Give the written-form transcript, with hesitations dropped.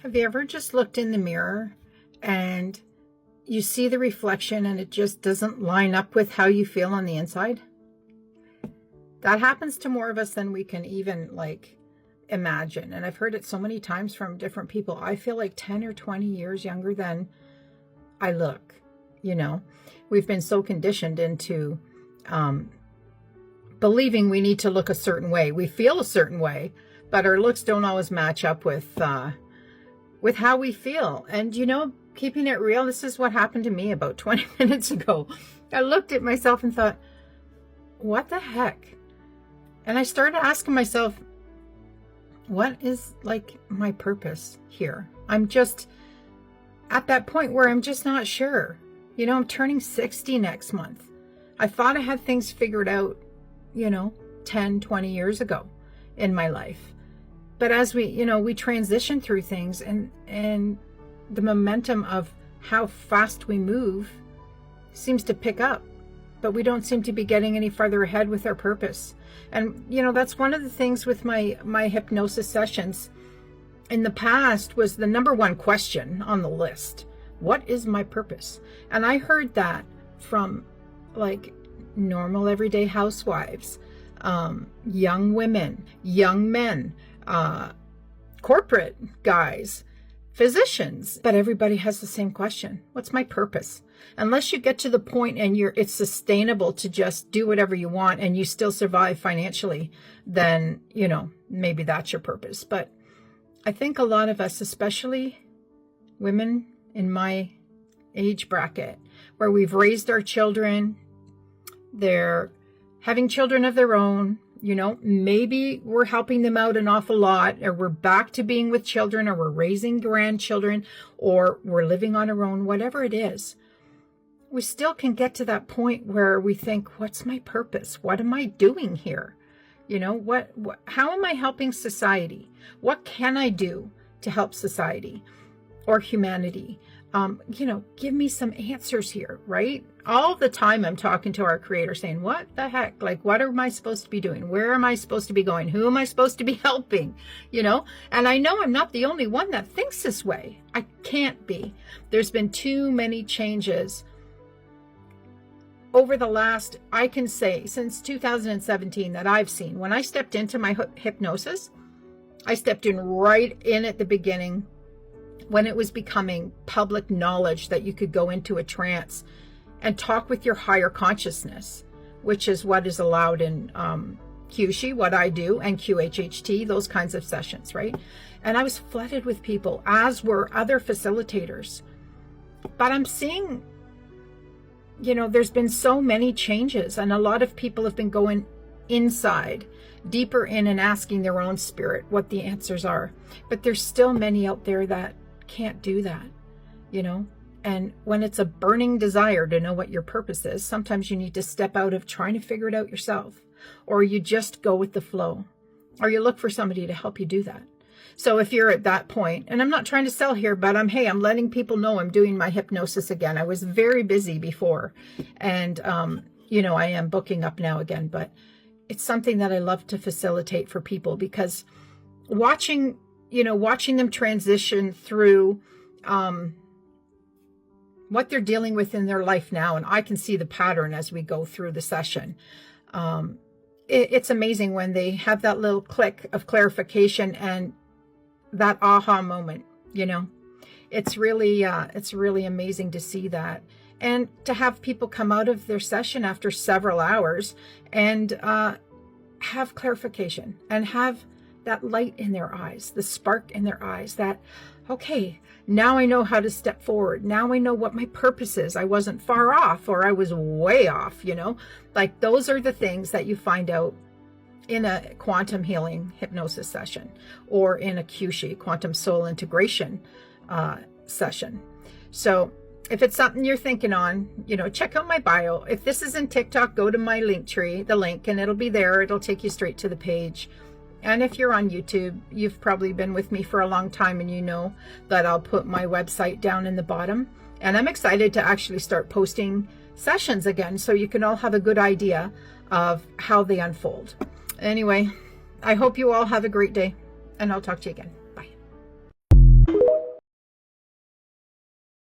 Have you ever just looked in the mirror and you see the reflection and it just doesn't line up with how you feel on the inside? That happens to more of us than we can even imagine. And I've heard it so many times from different people. I feel like 10 or 20 years younger than I look. We've been so conditioned into believing we need to look a certain way. We feel a certain way, but our looks don't always match up with how we feel. And keeping it real, this is what happened to me about 20 minutes ago. I looked at myself and thought, what the heck? And I started asking myself, what is my purpose here? I'm just at that point where I'm just not sure. I'm turning 60 next month. I thought I had things figured out, 10, 20 years ago in my life. But as we transition through things and the momentum of how fast we move seems to pick up, but we don't seem to be getting any farther ahead with our purpose. And, that's one of the things with my hypnosis sessions in the past was the number one question on the list. What is my purpose? And I heard that from normal everyday housewives, young women, young men, corporate guys, physicians, but everybody has the same question. What's my purpose? Unless you get to the point and it's sustainable to just do whatever you want and you still survive financially, then, maybe that's your purpose. But I think a lot of us, especially women in my age bracket, where we've raised our children, they're having children of their own, maybe we're helping them out an awful lot, or we're back to being with children, or we're raising grandchildren, or we're living on our own, whatever it is. We still can get to that point where we think, what's my purpose? What am I doing here? How am I helping society? What can I do to help society or humanity? Give me some answers here, right? All the time I'm talking to our creator saying, what the heck? What am I supposed to be doing? Where am I supposed to be going? Who am I supposed to be helping? And I know I'm not the only one that thinks this way. I can't be. There's been too many changes over the last, I can say, since 2017 that I've seen. When I stepped into my hypnosis, I stepped in right in at the beginning when it was becoming public knowledge that you could go into a trance and talk with your higher consciousness, which is what is allowed in QSHE, what I do, and QHHT, those kinds of sessions, right? And I was flooded with people, as were other facilitators. But I'm seeing, there's been so many changes, and a lot of people have been going inside, deeper in, and asking their own spirit what the answers are. But there's still many out there that can't do that, and when it's a burning desire to know what your purpose is, sometimes you need to step out of trying to figure it out yourself, or you just go with the flow, or you look for somebody to help you do that. So if you're at that point, and I'm not trying to sell here, but I'm letting people know I'm doing my hypnosis again. I was very busy before, and I am booking up now again, but it's something that I love to facilitate for people, because watching them transition through what they're dealing with in their life now, and I can see the pattern as we go through the session. It's amazing when they have that little click of clarification and that aha moment. It's really amazing to see that, and to have people come out of their session after several hours and have clarification and have that light in their eyes, the spark in their eyes, that, okay, now I know how to step forward. Now I know what my purpose is. I wasn't far off, or I was way off, those are the things that you find out in a quantum healing hypnosis session, or in a QSHE, quantum soul integration session. So if it's something you're thinking on, check out my bio. If this is in TikTok, go to my Linktree, the link, and it'll be there. It'll take you straight to the page. And if you're on YouTube, you've probably been with me for a long time, and you know that I'll put my website down in the bottom. And I'm excited to actually start posting sessions again, so you can all have a good idea of how they unfold. Anyway, I hope you all have a great day, and I'll talk to you again.